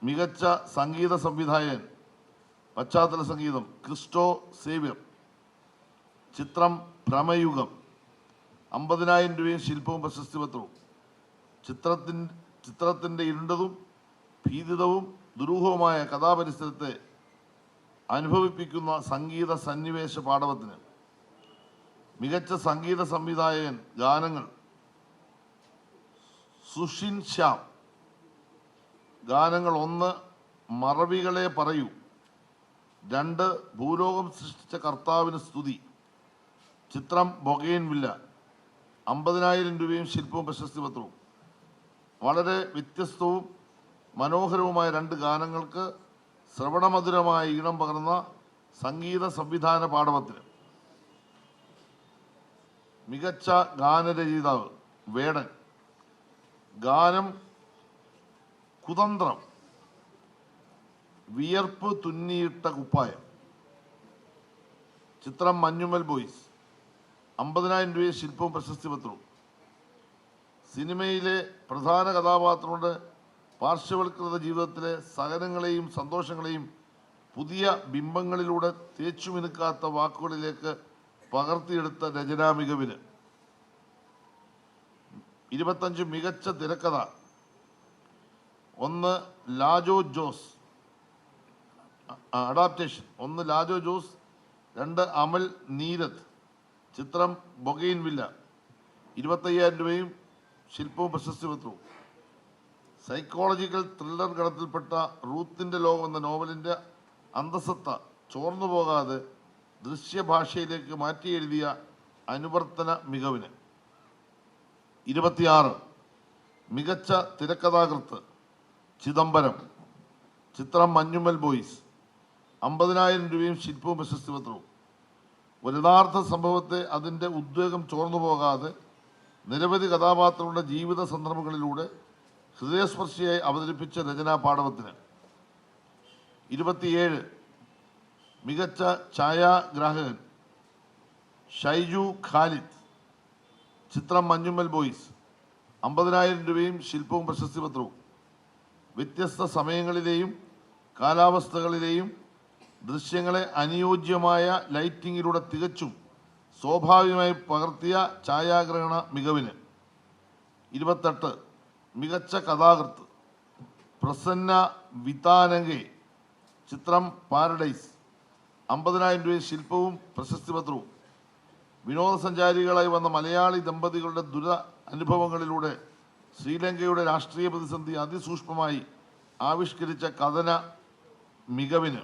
മികച്ച സംഗീത സംവിധായകൻ പശ്ചാത്തല സംഗീതം ക്രിസ്റ്റോ സേവ്യർ. ചിത്രം ഭ്രമയുഗം. 50,000 രൂപയും ശില്പവും പ്രശസ്തിപത്രവും. ചിത്രത്തിൻ്റെ ഇരുണ്ടതും ഭീതിതവും ദുരൂഹവുമായ കഥാപരിസരത്തെ അനുഭവിപ്പിക്കുന്ന സംഗീത സന്നിവേശ പാടവത്തിന് മികച്ച സംഗീത സംവിധായകൻ. ഗാനങ്ങൾ സുഷിൻ ശ്യാം. ഗാനങ്ങൾ 1 മറവികളെ പറയൂ, 2 ഭൂലോകം സൃഷ്ടിച്ച കർത്താവിന് സ്തുതി. ചിത്രം ബൊഗെയിൻവില്ല. 50,000 രൂപയും ശില്പവും പ്രശസ്തിപത്രവും. വളരെ വ്യത്യസ്തവും മനോഹരവുമായ 2 ഗാനങ്ങൾക്ക് ശ്രവണമധുരമായ ഈണം പകർന്ന സംഗീത സംവിധാന പാടവത്തിന് മികച്ച ഗാനരചയിതാവ് വേടൻ. ഗാനം കുതന്ത്രം. വിയർപ്പ് തുന്നിയിട്ട കുപ്പായം. ചിത്രം മഞ്ഞുമൽ ബോയ്സ്. 50,000 രൂപയും ശില്പവും പ്രശസ്തിപത്രവും. സിനിമയിലെ പ്രധാന കഥാപാത്രങ്ങളുടെ പാർശ്വവൽകൃത ജീവിതത്തിലെ സഹനങ്ങളെയും സന്തോഷങ്ങളെയും പുതിയ ബിംബങ്ങളിലൂടെ തേച്ചുമിനുക്കാത്ത വാക്കുകളിലേക്ക് പകർത്തിയെടുത്ത രചനാ മികവിന് 25 മികച്ച തിരക്കഥ. 1 ലാജോ ജോസ് അഡാപ്റ്റേഷൻ. 1 ലാജോ ജോസ്, 2 അമൽ നീരദ്. ചിത്രം ബൊഗെയിൻവില്ല. 25,000 രൂപയും ശില്പവും പ്രശസ്തിപത്രവും. സൈക്കോളജിക്കൽ ത്രില്ലർ ഗണത്തിൽപ്പെട്ട റൂത്തിൻ്റെ ലോകം എന്ന നോവലിൻ്റെ അന്തസത്ത ചോർന്നു പോകാതെ ദൃശ്യഭാഷയിലേക്ക് മാറ്റി എഴുതിയ അനുവർത്തന മികവിന് 26 മികച്ച തിരക്കഥാകൃത്ത് ചിദംബരം. ചിത്രം മഞ്ഞുമൽ ബോയ്സ്. 50,000 രൂപയും ശില്പവും പ്രശസ്തിപത്രവും. ഒരു യഥാർത്ഥ സംഭവത്തെ അതിൻ്റെ ഉദ്വേഗം ചോർന്നു പോകാതെ നിരവധി കഥാപാത്രങ്ങളുടെ ജീവിത സന്ദർഭങ്ങളിലൂടെ ഹൃദയസ്പർശിയായി അവതരിപ്പിച്ച രചനാ പാടവത്തിന് 27 മികച്ച ഛായാഗ്രാഹകൻ ഷൈജു ഖാലിദ്. ചിത്രം മഞ്ഞുമൽ ബോയ്സ്. 50,000 രൂപയും ശില്പവും പ്രശസ്തിപത്രവും. വ്യത്യസ്ത സമയങ്ങളിലെയും കാലാവസ്ഥകളിലെയും ദൃശ്യങ്ങളെ അനുയോജ്യമായ ലൈറ്റിങ്ങിലൂടെ തികച്ചും സ്വാഭാവികമായി പകർത്തിയ ഛായാഗ്രഹണ മികവിന് 28 മികച്ച കഥാകൃത്ത് പ്രസന്ന വിതാനഗെ. ചിത്രം പാരഡൈസ്. 50,000 രൂപയും ശില്പവും പ്രശസ്തിപത്രവും. വിനോദസഞ്ചാരികളായി വന്ന മലയാളി ദമ്പതികളുടെ അനുഭവങ്ങളിലൂടെ ശ്രീലങ്കയുടെ രാഷ്ട്രീയ പ്രതിസന്ധി അതിസൂക്ഷ്മമായി ആവിഷ്കരിച്ച കഥന മികവിന്